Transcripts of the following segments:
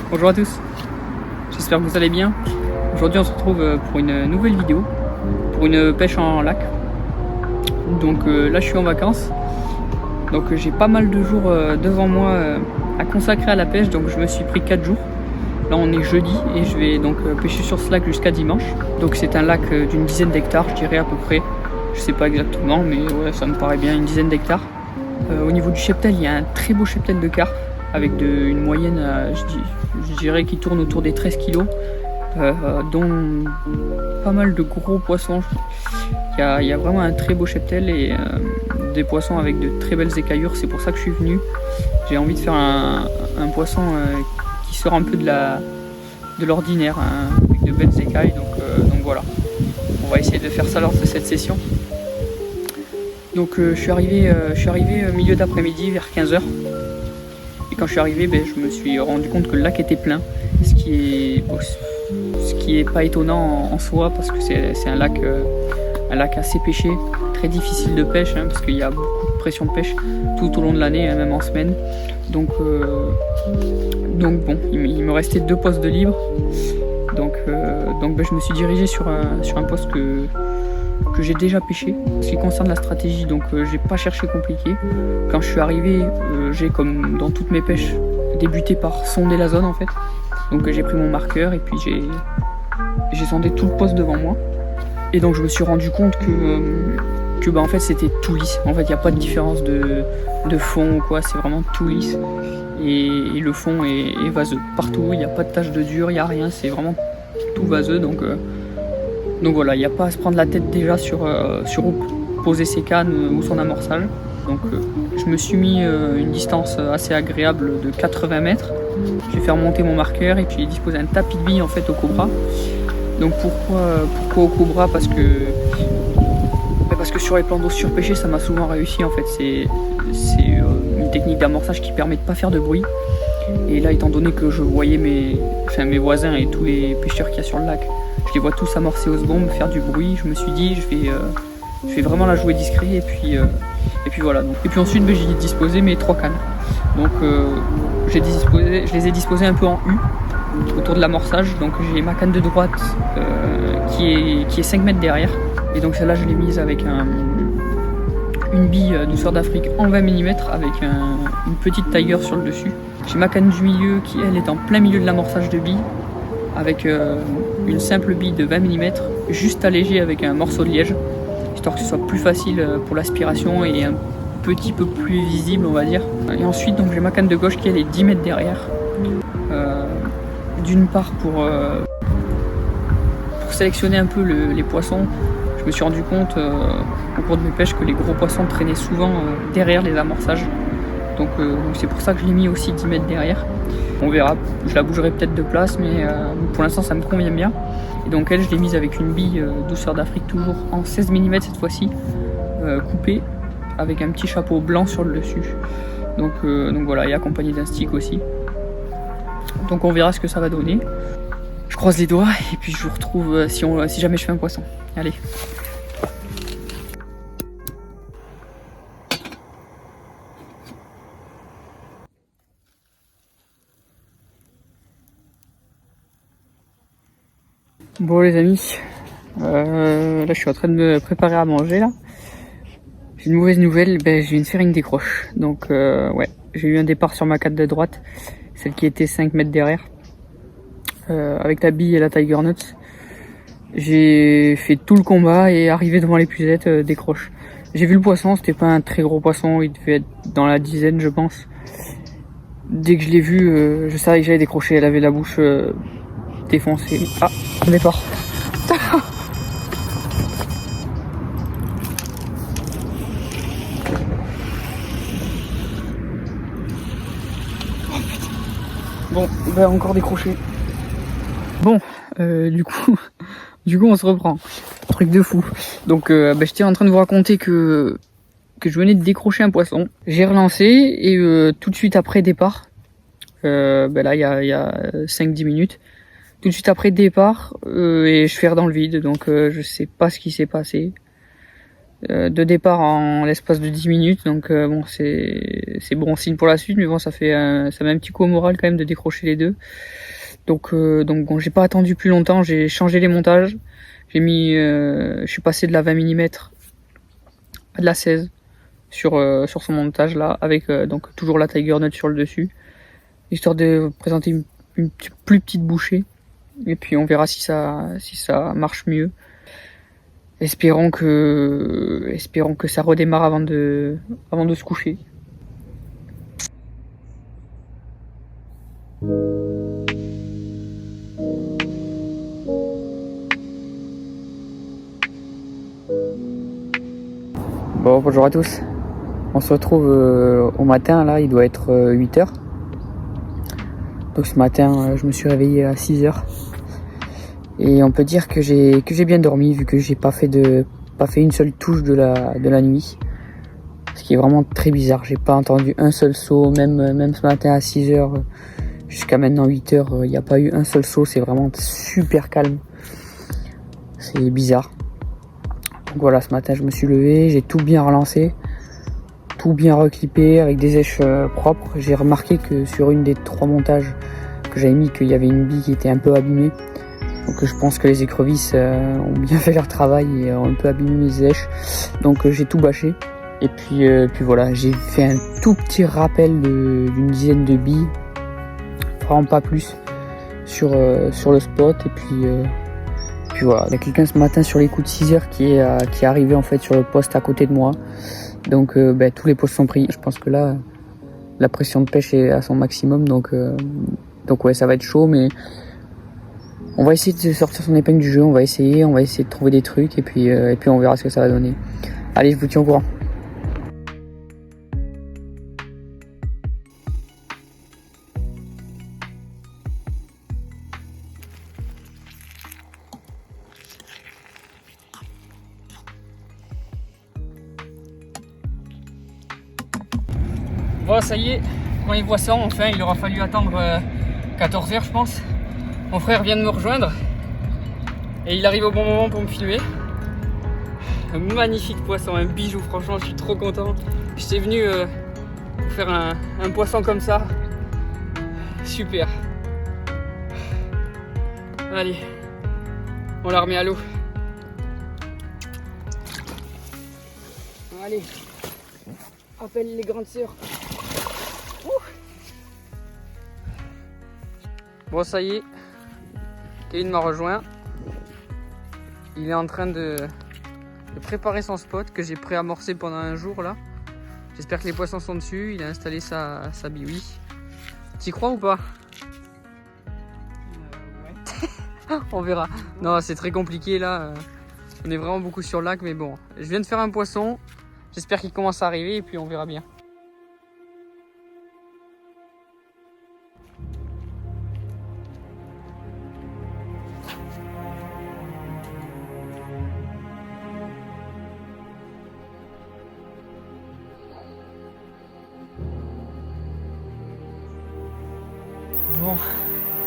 Bonjour à tous, j'espère que vous allez bien. Aujourd'hui on se retrouve pour une nouvelle vidéo, pour une pêche en lac. Donc là je suis en vacances, donc j'ai pas mal de jours devant moi à consacrer à la pêche, donc je me suis pris 4 jours. Là on est jeudi et je vais donc pêcher sur ce lac jusqu'à dimanche. Donc c'est un lac d'une dizaine d'hectares, je dirais à peu près. Je sais pas exactement mais ouais, ça me paraît bien, une dizaine d'hectares. Au niveau du cheptel, il y a un très beau cheptel de carpe avec une moyenne, je dirais, qui tourne autour des 13 kg, dont pas mal de gros poissons. Il y a vraiment un très beau cheptel et des poissons avec de très belles écaillures. C'est pour ça que je suis venu. J'ai envie de faire un poisson qui sort un peu de l'ordinaire, hein, avec de belles écailles. Donc voilà, on va essayer de faire ça lors de cette session. Donc je suis arrivé au milieu d'après-midi vers 15 h. Et quand je suis arrivé, je me suis rendu compte que le lac était plein, ce qui est pas étonnant en soi parce que c'est un lac assez pêché, très difficile de pêche, hein, parce qu'il y a beaucoup de pression de pêche tout au long de l'année, hein, même en semaine. Donc bon, il me restait 2 postes de libre. Donc je me suis dirigé sur un poste que j'ai déjà pêché. En ce qui concerne la stratégie, donc j'ai pas cherché compliqué. Quand je suis arrivé, j'ai, comme dans toutes mes pêches, débuté par sonder la zone en fait. Donc j'ai pris mon marqueur et puis j'ai sondé tout le poste devant moi. Et donc je me suis rendu compte que en fait c'était tout lisse. En fait il n'y a pas de différence de fond ou quoi, c'est vraiment tout lisse. Et le fond est vaseux partout, il n'y a pas de tache de dur, il n'y a rien, c'est vraiment tout vaseux. Donc voilà, il n'y a pas à se prendre la tête déjà sur où poser ses cannes ou son amorçage. Donc je me suis mis une distance assez agréable de 80 mètres. Je vais faire monter mon marqueur et puis j'ai disposé un tapis de billes en fait au cobra. Donc pourquoi au cobra? Parce que sur les plans d'eau surpêchés ça m'a souvent réussi en fait. C'est une technique d'amorçage qui permet de ne pas faire de bruit. Et là, étant donné que je voyais mes voisins et tous les pêcheurs qu'il y a sur le lac, je les vois tous amorcer aux secondes, faire du bruit, je me suis dit je vais vraiment la jouer discret et puis voilà. Donc, et puis ensuite j'ai disposé mes 3 cannes. Donc je les ai disposées un peu en U autour de l'amorçage. Donc j'ai ma canne de droite qui est 5 mètres derrière. Et donc celle-là je l'ai mise avec une bille douceur d'Afrique en 20 mm avec une petite tailleur sur le dessus. J'ai ma canne du milieu qui elle est en plein milieu de l'amorçage de bille avec une simple bille de 20 mm juste allégée avec un morceau de liège, histoire que ce soit plus facile pour l'aspiration et un petit peu plus visible on va dire. Et ensuite donc j'ai ma canne de gauche qui elle est 10 mètres derrière, d'une part pour sélectionner un peu les poissons. Je me suis rendu compte au cours de mes pêches que les gros poissons traînaient souvent derrière les amorçages. Donc c'est pour ça que je l'ai mis aussi 10 mètres derrière. On verra, je la bougerai peut-être de place, mais pour l'instant ça me convient bien. Et donc elle, je l'ai mise avec une bille douceur d'Afrique, toujours en 16 mm cette fois-ci, coupée, avec un petit chapeau blanc sur le dessus. Donc voilà, et accompagné d'un stick aussi. Donc on verra ce que ça va donner. Je croise les doigts et puis je vous retrouve si jamais je fais un poisson. Allez. Bon les amis, là je suis en train de me préparer à manger là. J'ai une mauvaise nouvelle, je viens de faire une décroche. Donc ouais, j'ai eu un départ sur ma 4 de droite, celle qui était 5 mètres derrière. Avec la bille et la Tiger Nuts. J'ai fait tout le combat et arrivé devant l'épuisette, décroche. J'ai vu le poisson, c'était pas un très gros poisson, il devait être dans la dizaine je pense. Dès que je l'ai vu, je savais que j'allais décrocher, elle avait la bouche défoncée. Ah, un départ. Bon, encore décroché. Bon, du coup on se reprend. Truc de fou. Donc j'étais en train de vous raconter que je venais de décrocher un poisson. J'ai relancé et tout de suite après départ, là il y a 5-10 minutes, tout de suite après départ, et je fais dans le vide, donc je sais pas ce qui s'est passé. De départ en l'espace de 10 minutes, donc bon c'est bon signe pour la suite, mais bon ça met un petit coup au moral quand même de décrocher les deux. Donc bon, j'ai pas attendu plus longtemps, j'ai changé les montages, j'ai mis, je suis passé de la 20 mm à de la 16 sur son montage là, avec donc toujours la Tiger Nut sur le dessus, histoire de présenter une plus petite bouchée, et puis on verra si ça marche mieux. Espérons que ça redémarre avant de se coucher. Bon, bonjour à tous. On se retrouve au matin, là, il doit être 8h. Donc ce matin, je me suis réveillé à 6h. Et on peut dire que j'ai bien dormi, vu que j'ai pas fait une seule touche de la nuit. Ce qui est vraiment très bizarre. J'ai pas entendu un seul saut, même ce matin à 6h jusqu'à maintenant 8h, il n'y a pas eu un seul saut. C'est vraiment super calme. C'est bizarre. Donc voilà, ce matin je me suis levé, j'ai tout bien relancé, tout bien reclippé avec des èches propres. J'ai remarqué que sur une des 3 montages que j'avais mis, qu'il y avait une bille qui était un peu abîmée. Donc je pense que les écrevisses ont bien fait leur travail et ont un peu abîmé mes èches. Donc j'ai tout bâché. Et puis voilà, j'ai fait un tout petit rappel d'une dizaine de billes, vraiment pas plus, sur le spot. Et puis voilà, il y a quelqu'un ce matin sur les coups de 6h qui est arrivé en fait sur le poste à côté de moi. Donc tous les postes sont pris. Je pense que là, la pression de pêche est à son maximum. Donc ouais, ça va être chaud, mais on va essayer de sortir son épingle du jeu. On va essayer de trouver des trucs et puis on verra ce que ça va donner. Allez, je vous tiens au courant. Bon, ça y est, premier poisson, enfin, il aura fallu attendre 14h je pense. Mon frère vient de me rejoindre et il arrive au bon moment pour me filmer. Un magnifique poisson, un bijou, franchement je suis trop content. J'étais venu pour faire un poisson comme ça. Super. Allez, on la remet à l'eau. Allez, appelle les grandes sœurs. Bon, ça y est, Kevin m'a rejoint. Il est en train de préparer son spot que j'ai préamorcé pendant un jour là. J'espère que les poissons sont dessus. Il a installé sa biouille. T'y crois ou pas? Ouais. On verra. Non, c'est très compliqué là. On est vraiment beaucoup sur le lac, mais bon. Je viens de faire un poisson. J'espère qu'il commence à arriver et puis on verra bien.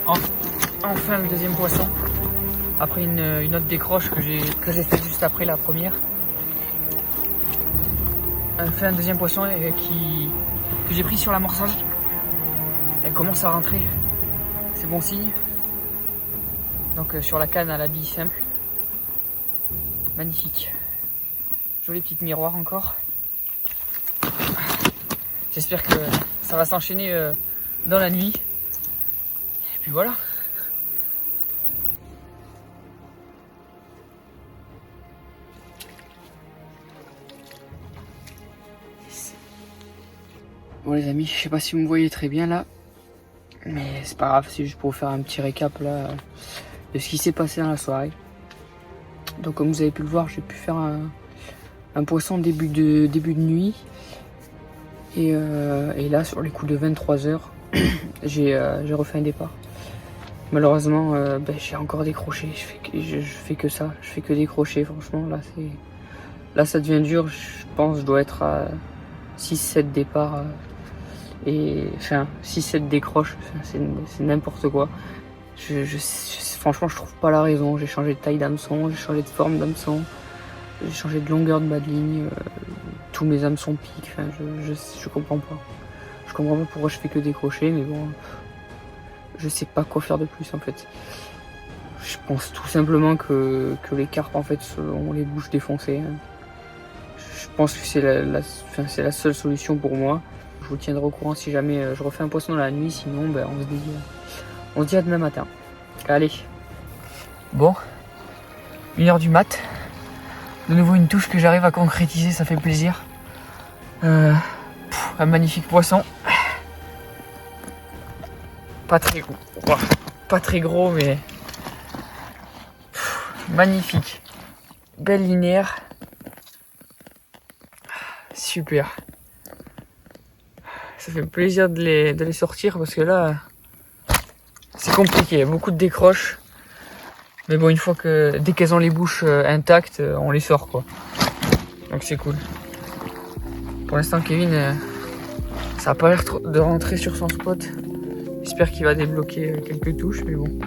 Enfin le deuxième poisson. Après une autre décroche que j'ai fait juste après la première. Enfin un deuxième poisson que j'ai pris sur l'amorçage. Elle commence à rentrer. C'est bon signe. Donc sur la canne à la bille simple. Magnifique. Joli petit miroir encore. J'espère que ça va s'enchaîner dans la nuit. Et puis voilà. Bon les amis, je sais pas si vous me voyez très bien là. Mais c'est pas grave, c'est juste pour vous faire un petit récap là de ce qui s'est passé dans la soirée. Donc comme vous avez pu le voir, j'ai pu faire un poisson début de nuit. Et là, sur les coups de 23h, j'ai refait un départ. Malheureusement, j'ai encore décroché. Je fais que ça. Je fais que décrocher, franchement. Là, ça devient dur. Je pense que je dois être à 6-7 départs. Enfin, 6-7 décroches. C'est n'importe quoi. Franchement, je trouve pas la raison. J'ai changé de taille d'hameçon, j'ai changé de forme d'hameçon, j'ai changé de longueur de bas de ligne. Tous mes hameçons piquent, enfin, je comprends pas. Je comprends pas pourquoi je fais que décrocher, mais bon, je sais pas quoi faire de plus en fait. Je pense tout simplement que les carpes en fait ont les bouches défoncées. Je pense que c'est la seule solution pour moi. Je vous tiendrai au courant si jamais je refais un poisson dans la nuit, sinon on se dit à demain matin. Allez. Bon, 1h du mat. De nouveau une touche que j'arrive à concrétiser, ça fait plaisir. Un magnifique poisson. Pas très gros. Pas très gros, mais magnifique. Belle linéaire. Super. Ça fait plaisir de les sortir parce que là, c'est compliqué. Beaucoup de décroches. Mais bon, une fois dès qu'elles ont les bouches intactes, on les sort quoi. Donc c'est cool. Pour l'instant, Kevin, ça a pas l'air de rentrer sur son spot. J'espère qu'il va débloquer quelques touches, mais bon,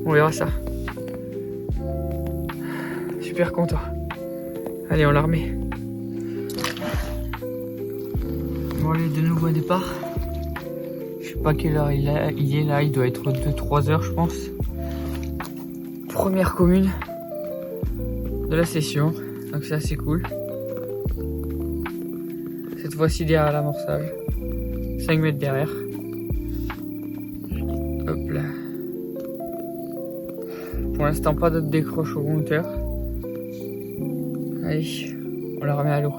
on verra ça. Super content. Allez, on la remet. Bon, allez, de nouveau un départ. Je sais pas quelle heure il est là, il doit être 2-3 heures, je pense. Première commune de la session, donc c'est assez cool. Cette fois-ci derrière l'amorçage, 5 mètres derrière. Hop là. Pour l'instant, pas d'autres décroches au compteur. Allez, on la remet à l'eau.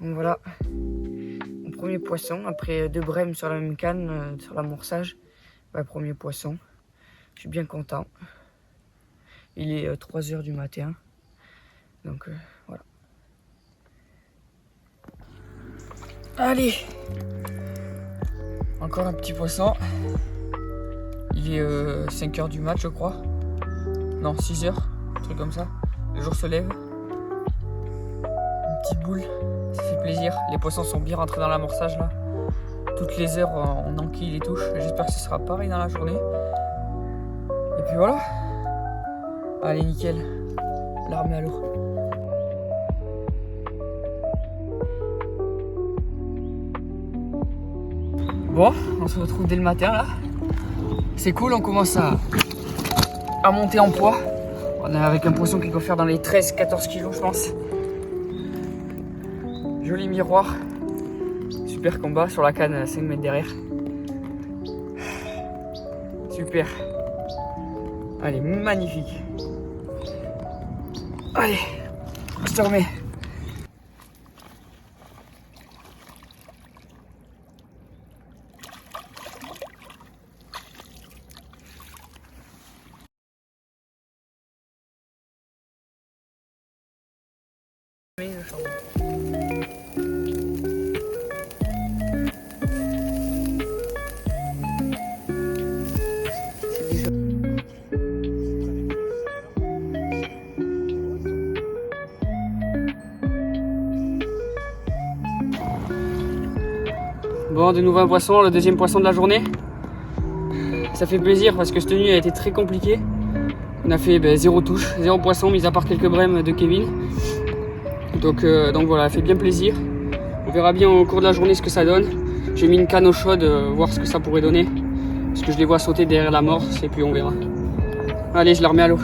Donc voilà, mon premier poisson, après 2 brèmes sur la même canne, sur l'amorçage. Premier poisson, je suis bien content. Il est 3h du matin, donc voilà. Allez, encore un petit poisson. Il est 5h du mat, je crois. Non, 6h, un truc comme ça. Le jour se lève. Une petite boule, ça fait plaisir. Les poissons sont bien rentrés dans l'amorçage là. Toutes les heures, on enquille les touches. J'espère que ce sera pareil dans la journée. Et puis voilà. Allez, nickel. La remet à l'eau. Bon, on se retrouve dès le matin là. C'est cool, on commence à monter en poids. On est avec un poisson qui doit faire dans les 13-14 kilos, je pense. Joli miroir. Super combat sur la canne 5 mètres derrière. Super. Allez, magnifique. Allez, je te remets. Le charbon. Bon, de nouveau un poisson, le deuxième poisson de la journée. Ça fait plaisir parce que cette nuit a été très compliquée. On a fait 0 touche, 0 poisson, mis à part quelques brèmes de Kevin. Donc voilà, ça fait bien plaisir. On verra bien au cours de la journée ce que ça donne. J'ai mis une canne eau chaude, voir ce que ça pourrait donner. Parce que je les vois sauter derrière l'amorce et puis on verra. Allez, je la remets à l'eau.